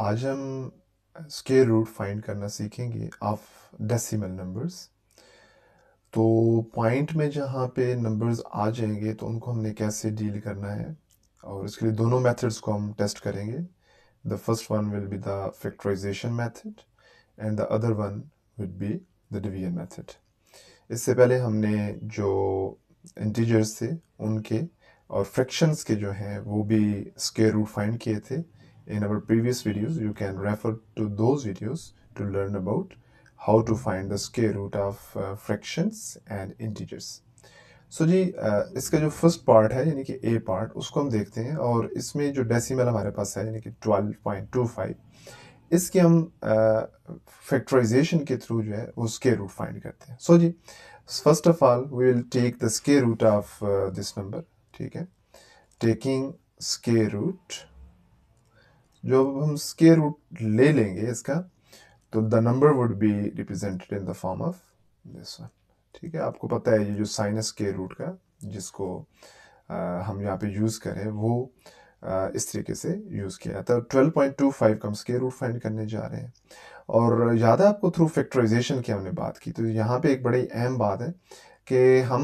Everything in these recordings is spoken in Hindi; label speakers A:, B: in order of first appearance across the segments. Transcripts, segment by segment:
A: आज हम स्क्वायर रूट फाइंड करना सीखेंगे ऑफ डेसिमल नंबर्स। तो पॉइंट में जहाँ पे नंबर्स आ जाएंगे तो उनको हमने कैसे डील करना है, और इसके लिए दोनों मेथड्स को हम टेस्ट करेंगे। The first one will be the factorization method and the other one will be the division method. इससे पहले हमने जो इंटीजर्स थे उनके और फ्रैक्शंस के जो हैं वो भी स्क्वायर रूट फाइंड किए थे in our previous videos. You can refer to those videos to learn about how to find the square root of fractions and integers. So जी इसका जो फर्स्ट पार्ट है यानी कि ए पार्ट उसको हम देखते हैं, और इसमें जो डेसिमल हमारे पास है यानी कि 12.25, इसके हम फैक्टराइजेशन के थ्रू जो है वो स्क्वायर रूट फाइंड करते हैं। सो जी first of all we will take the square root of this number. ठीक है, टेकिंग स्क्वायर रूट, जो हम स्क्वायर रूट ले लेंगे इसका, तो the number would be represented in the form of this one. ठीक है, आपको पता है ये जो साइन है स्क्वायर रूट का, जिसको हम यहाँ पे यूज़ करें वो इस तरीके से यूज़ किया था। 12.25 का हम स्क्वायर रूट फाइंड करने जा रहे हैं, और याद है आपको थ्रू फैक्टराइजेशन की हमने बात की। तो यहाँ पे एक बड़ी अहम बात है कि हम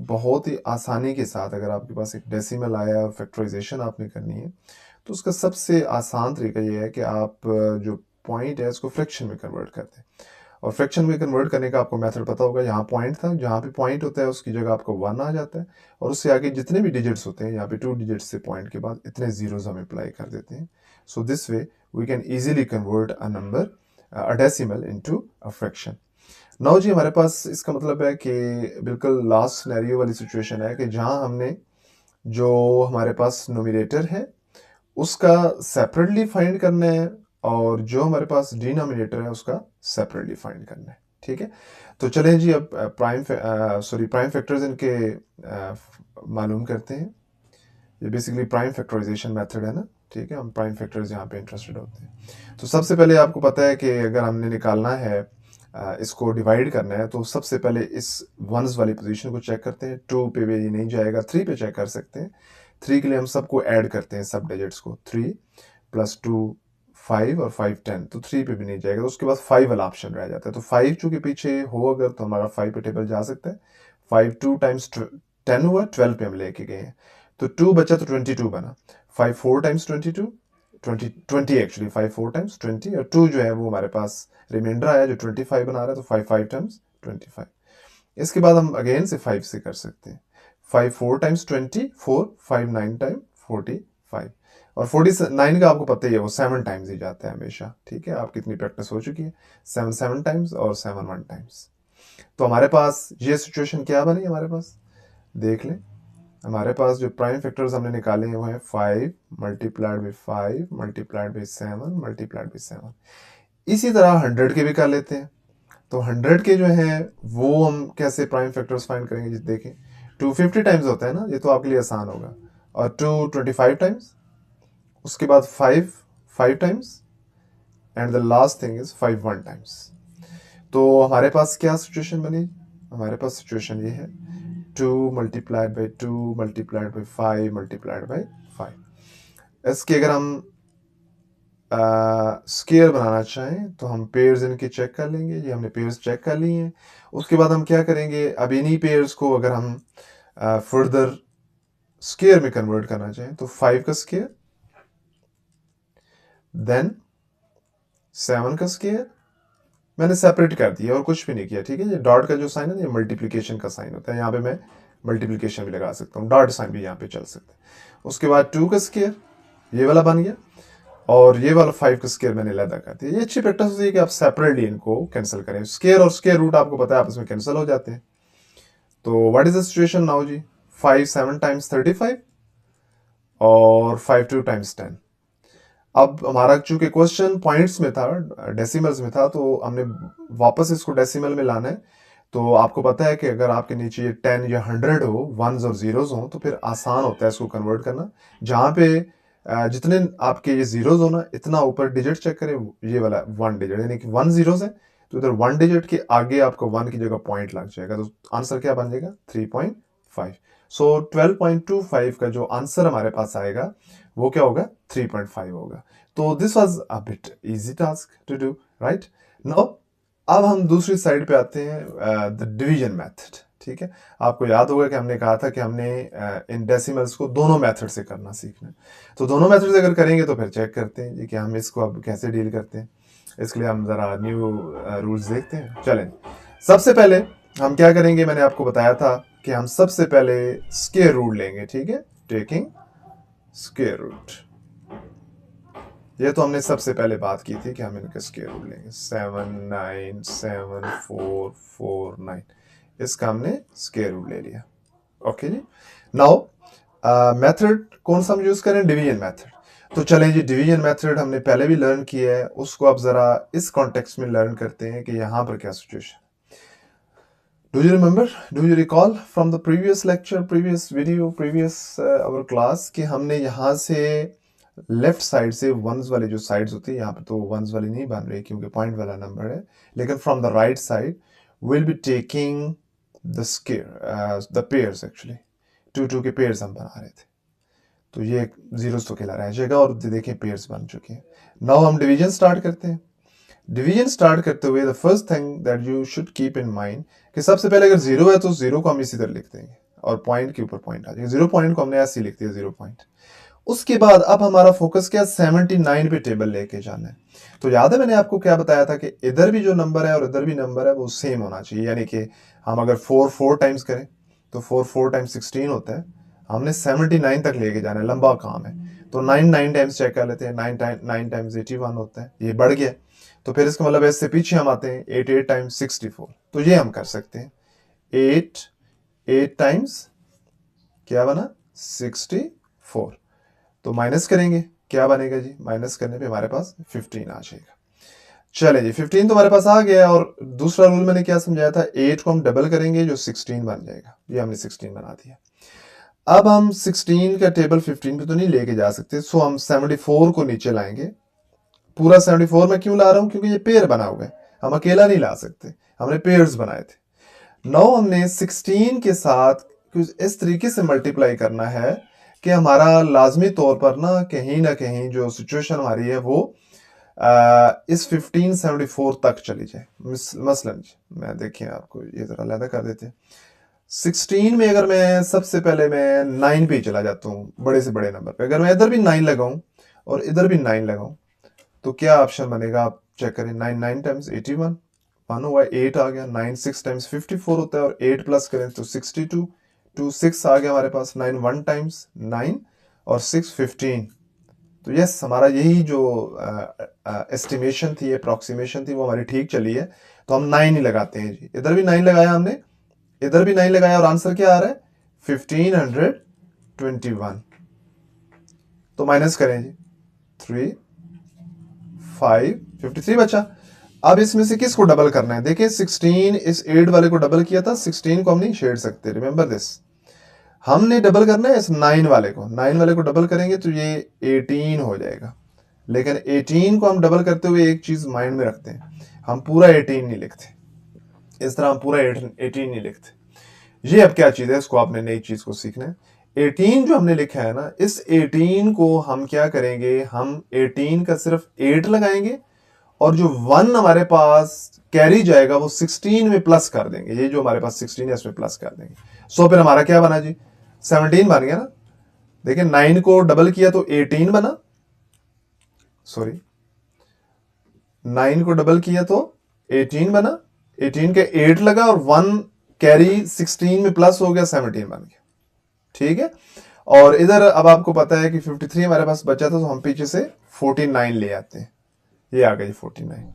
A: बहुत ही आसानी के साथ, अगर आपके पास एक डेसिमल आया फैक्टराइजेशन आपने करनी है, तो उसका सबसे आसान तरीका ये है कि आप जो पॉइंट है उसको फ्रैक्शन में कन्वर्ट करते हैं। और फ्रैक्शन में कन्वर्ट करने का आपको मेथड पता होगा। यहाँ पॉइंट था, जहाँ पे पॉइंट होता है उसकी जगह आपको 1 आ जाता है, और उससे आगे जितने भी डिजिट्स होते हैं, यहाँ पे 2 डिजिट्स से पॉइंट के बाद इतने जीरोज हम अप्लाई कर देते हैं। So this way we can easily convert a number a decimal into a fraction. Now जी हमारे पास इसका मतलब है कि बिल्कुल लास्ट सिनेरियो वाली सिचुएशन है कि जहाँ हमने जो हमारे पास नोमिनेटर है उसका सेपरेटली फाइंड करना है, और जो हमारे पास डिनोमिनेटर है उसका सेपरेटली फाइंड करना है। ठीक है, तो चलें जी अब प्राइम फैक्टर्स इनके मालूम करते हैं। ये बेसिकली प्राइम फैक्टराइजेशन मेथड है ना। ठीक है, हम प्राइम फैक्टर्स यहाँ पे इंटरेस्टेड होते हैं। तो सबसे पहले आपको पता है कि अगर हमने निकालना है, इसको डिवाइड करना है, तो सबसे पहले इस वंस वाली पोजीशन को चेक करते हैं। 2 पे भी ये नहीं जाएगा, 3 पे चेक कर सकते हैं। 3 के लिए हम सबको ऐड करते हैं, सब डिजिट्स को। 3 + 2 5 और 5 10, तो 3 पे भी नहीं जाएगा, तो उसके बाद 5 वाला ऑप्शन रह जाता है। तो 5 चूंकि पीछे हो अगर, तो हमारा 5 पे टेबल जा सकता है। 5 2 टाइम्स 10 हुआ, 12 पे हम लेके गए हैं, तो 2 बचा तो 22 बना। 5 4 टाइम्स 22 20 एक्चुअली 5 4 टाइम्स 20, और 2 जो है वो हमारे पास रिमाइंडर आया जो 25 बना रहा है, तो 5 5 टाइम्स 25। इसके बाद हम अगेन से 5 से कर सकते हैं। 5 4 टाइम्स 20 4, 5 9 टाइम 45, और 49 का आपको पता ही है वो 7 टाइम्स ही जाता है हमेशा। ठीक है, आपकी इतनी प्रैक्टिस हो चुकी है। 7 7 टाइम्स और 7 1 टाइम्स। तो हमारे पास ये सिचुएशन क्या बनी, हमारे पास देख लें। हमारे पास जो प्राइम फैक्टर्स हमने निकाले हैं वो है 5 multiplied by 5 multiplied by 7 multiplied by 7। इसी तरह 100 के भी कर लेते हैं। तो 100 के जो हैं वो हम कैसे प्राइम फैक्टर्स फाइंड करेंगे, जी देखें। 250 टाइम्स होता है ना, ये तो आपके लिए आसान होगा। और 2 25 टाइम्स, उसके बाद 5 5 times, and the last thing is 5 1 times. तो हमारे पास क्या सिचुएशन बनी, हमारे पास सिचुएशन ये है 2 multiplied by 2 multiplied by 5 multiplied by 5। इसके अगर हम स्केयर बनाना चाहें तो हम पेयर्स इनके चेक कर लेंगे। ये हमने पेयर्स चेक कर ली हैं। उसके बाद हम क्या करेंगे, अब इन्हीं पेयर्स को अगर हम फर्दर स्केयर में कन्वर्ट करना चाहें, तो 5 का स्केयर, देन 7 का स्केयर मैंने सेपरेट कर दिया और कुछ भी नहीं किया। ठीक है, ये डॉट का जो साइन है ये मल्टीप्लिकेशन का साइन होता है, यहाँ पे मैं मल्टीप्लिकेशन भी लगा सकता हूँ, डॉट साइन भी यहाँ पे चल सकता है। उसके बाद 2 का स्केयर ये वाला बन गया, और ये वाला 5 का स्केयर मैंने अलग कर दिया। ये अच्छी प्रैक्टिस होती है कि आप सेपरेटली इनको कैंसिल करें। स्केयर और स्केयर रूट आपको पता है आपस में कैंसिल हो जाते हैं। तो what is the situation now जी, 5 7 टाइम्स 35 और 5 2 टाइम्स 10। अब हमारा चूंकि क्वेश्चन पॉइंट्स में था, डेसिमल्स में था, तो हमने वापस इसको डेसिमल में लाना है। तो आपको पता है कि अगर आपके नीचे ये 10 या 100 हो, वंस और जीरोज हो, तो फिर आसान होता है इसको कन्वर्ट करना। जहाँ पे जितने आपके ये जीरोज हो ना, इतना ऊपर डिजिट चेक करें, ये वाला 1 डिजिट यानी कि 1 जीरोज है, तो इधर 1 डिजिट के आगे आपको 1 की जगह पॉइंट लग जाएगा। तो आंसर क्या बन जाएगा, 3.5। सो 12.25 का जो आंसर हमारे पास आएगा वो क्या होगा, 3.5 होगा। तो this was a bit easy task to do, right. Now अब हम दूसरी साइड पे आते हैं, द डिवीजन मेथड। ठीक है, आपको याद होगा कि हमने कहा था कि हमने इन डेसिमल्स को दोनों मेथड से करना सीखना है। तो दोनों मेथड से अगर करेंगे तो फिर चेक करते हैं जी कि हम इसको अब कैसे डील करते हैं। इसके लिए हम ज़रा न्यू रूल्स देखते हैं। चलें, सबसे पहले हम क्या करेंगे, मैंने आपको बताया था कि हम सबसे पहले स्क्वायर रूट लेंगे। ठीक है, टेकिंग स्क्वायर रूट, ये तो हमने सबसे पहले बात की थी कि हम इनका स्क्वायर रूट लेंगे। 7974449, इसका हमने स्क्वायर रूट ले लिया। ओके जी। नाउ मेथड कौन सा हम यूज करें, डिवीजन मेथड। तो चलें जी, डिवीजन मेथड हमने पहले भी लर्न किया है, उसको अब जरा इस कॉन्टेक्स्ट में लर्न करते हैं कि यहां पर क्या situation. Do you remember? Do you recall from the previous lecture, previous video, previous our class कि हमने यहाँ से लेफ्ट साइड से वंस वाली जो साइड्स होती है, यहाँ पे तो वंस वाली नहीं बन रही क्योंकि पॉइंट वाला नंबर है, लेकिन from the right side will be taking the square, the pairs. Actually 2 के पेयर्स हम बना रहे थे, तो ये जीरोस तो खिला रह जाएगा और देखें पेयर्स बन चुके हैं। नाउ हम डिवीजन स्टार्ट करते हैं। डिवीजन स्टार्ट करते हुए the first thing that you should keep in mind कि सबसे पहले अगर जीरो है तो जीरो को हम इसी तरह लिख देंगे और पॉइंट के ऊपर पॉइंट आ जाएगा। 0 पॉइंट को हमने ऐसे ही लिख दिया, 0 पॉइंट। उसके बाद अब हमारा फोकस क्या, 79 पे टेबल लेके जाना है। तो याद है मैंने आपको क्या बताया था कि इधर भी जो नंबर है और इधर भी नंबर है वो सेम होना चाहिए, यानी कि हम अगर 4 टाइम्स करें तो 4 टाइम्स 16 होता है, हमने 79 तक लेके जाना है, लंबा काम है। तो 9 टाइम्स चेक कर लेते हैं, 9 टाइम्स 81 होता है, ये बढ़ गया। तो फिर इसका मतलब इससे पीछे हम आते हैं 8 टाइम्स 64, तो ये हम कर सकते हैं 8 टाइम्स क्या बना 64। तो माइनस करेंगे, क्या बनेगा जी, माइनस करने पे हमारे पास 15 आ जाएगा। चले जी, 15 तो हमारे पास आ गया। और दूसरा रूल मैंने क्या समझाया था, 8 को हम डबल करेंगे जो 16 बन जाएगा, ये हमने 16 बना दिया। अब हम 16 का टेबल 15 पे तो नहीं लेके जा सकते, सो हम 74 को नीचे लाएंगे। पूरा 74 में क्यों ला रहा हूं, क्योंकि ये पेयर बना हुआ है, हम अकेला नहीं ला सकते, हमने पेयर्स बनाए थे। 9 हमने 16 के साथ कुछ इस तरीके से मल्टीप्लाई करना है कि हमारा लाजमी तौर पर ना कहीं जो सिचुएशन हमारी है वो इस 1574 तक चली जाए। मसलन मैं देखिए आपको ये जरा अलग कर देते हैं। 16 में अगर मैं सबसे पहले मैं 9 पे ही चला जाता हूँ, बड़े से बड़े नंबर पे। अगर मैं इधर भी 9 लगाऊं और इधर भी 9 लगाऊं तो क्या ऑप्शन बनेगा, आप चेक करें। 9 टाइम्स 81, 1 हुआ 8 आ गया। 9 6 टाइम्स 54 होता है और 8 प्लस करें तो 62, 2 6 आ गया हमारे पास। 9 1 टाइम्स 9 और 6 15। तो यस, हमारा यही जो एस्टिमेशन थी, अप्रॉक्सीमेशन थी, वो हमारी ठीक चली है। तो हम 9 ही लगाते हैं जी। इधर भी 9 लगाया हमने, इधर भी 9 लगाया और आंसर क्या आ रहा है 1521। तो माइनस करें जी, 3 5 53 बचा। अब इसमें से किसको डबल करना है, देखिए 16 इस 8 वाले को डबल किया था, 16 को हम नहीं छेड़ सकते, रिमेंबर दिस। हमने डबल करना है इस 9 वाले को, 9 वाले को डबल करेंगे तो ये 18 हो जाएगा। लेकिन 18 को हम डबल करते हुए एक चीज माइंड में रखते हैं, हम पूरा 18 नहीं लिखते, इस तरह हम पूरा 18 नहीं लिखते। ये अब क्या चीज है, इसको आपने नई चीज को सीखना है। 18 जो हमने लिखा है ना, इस 18 को हम क्या करेंगे, हम 18 का सिर्फ 8 लगाएंगे और जो 1 हमारे पास कैरी जाएगा वो 16 में प्लस कर देंगे। ये जो हमारे पास 16 है इसमें प्लस कर देंगे। सो फिर हमारा क्या बना जी, 17 बन गया ना। देखिए 9 को डबल किया तो 18 बना, सॉरी 9 को डबल किया तो 18 बना, 18 के 8 लगा और 1 कैरी 16 में प्लस हो गया, 17 बन गया। ठीक है, और इधर अब आपको पता है कि 53 हमारे पास बचा था, तो हम पीछे से 49 ले आते हैं, ये आ गई 49।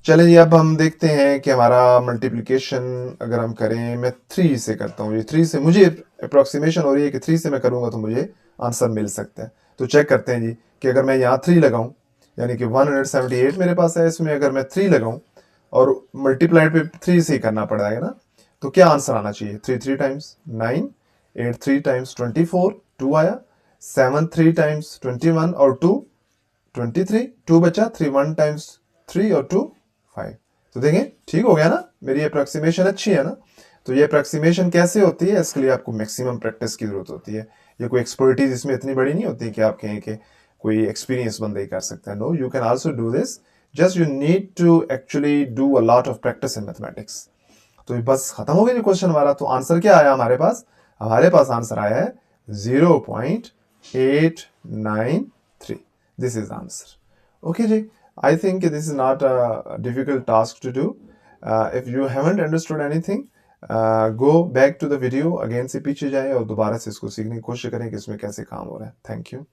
A: चलें जी, अब हम देखते हैं कि हमारा मल्टीप्लिकेशन अगर हम करें, मैं 3 से करता हूँ। ये 3 से मुझे अप्रोक्सीमेशन हो रही है कि 3 से मैं करूंगा तो मुझे आंसर मिल सकता है। तो चेक करते हैं जी कि अगर मैं यहाँ 3 लगाऊं, यानी कि 178 मेरे पास है, इसमें अगर मैं 3 लगाऊं और मल्टीप्लाइड पे 3 से ही करना पड़ेगा ना, तो क्या आंसर आना चाहिए, 3 टाइम्स 9, 8 3 टाइम्स 24, 2 आया। 7 3 टाइम्स 21 और 2 23, 2 बचा। 3 1 टाइम्स 3 और 2 5। तो देखें ठीक हो गया ना, मेरी अप्रोक्सीमेशन अच्छी है ना। तो ये अप्रॉक्सीमेशन कैसे होती है, इसके लिए आपको मैक्सिमम प्रैक्टिस की जरूरत होती है। ये कोई एक्सपर्टीज इसमें इतनी बड़ी नहीं होती कि आप कहें कि कोई एक्सपीरियंस बंदा ही कर सकता है। No, you can also do this, just you need to actually do a lot of practice in mathematics. तो बस खत्म हो गया जी क्वेश्चन हमारा। तो आंसर क्या आया हमारे पास? हमारे पास आंसर आया है 0.893। This is answer. ओके जी, I think this is not a difficult task to do. If you haven't understood anything, go back to the video, again से पीछे जाए और दोबारा से इसको सीखने की कोशिश करें कि इसमें कैसे काम हो रहा है। Thank you.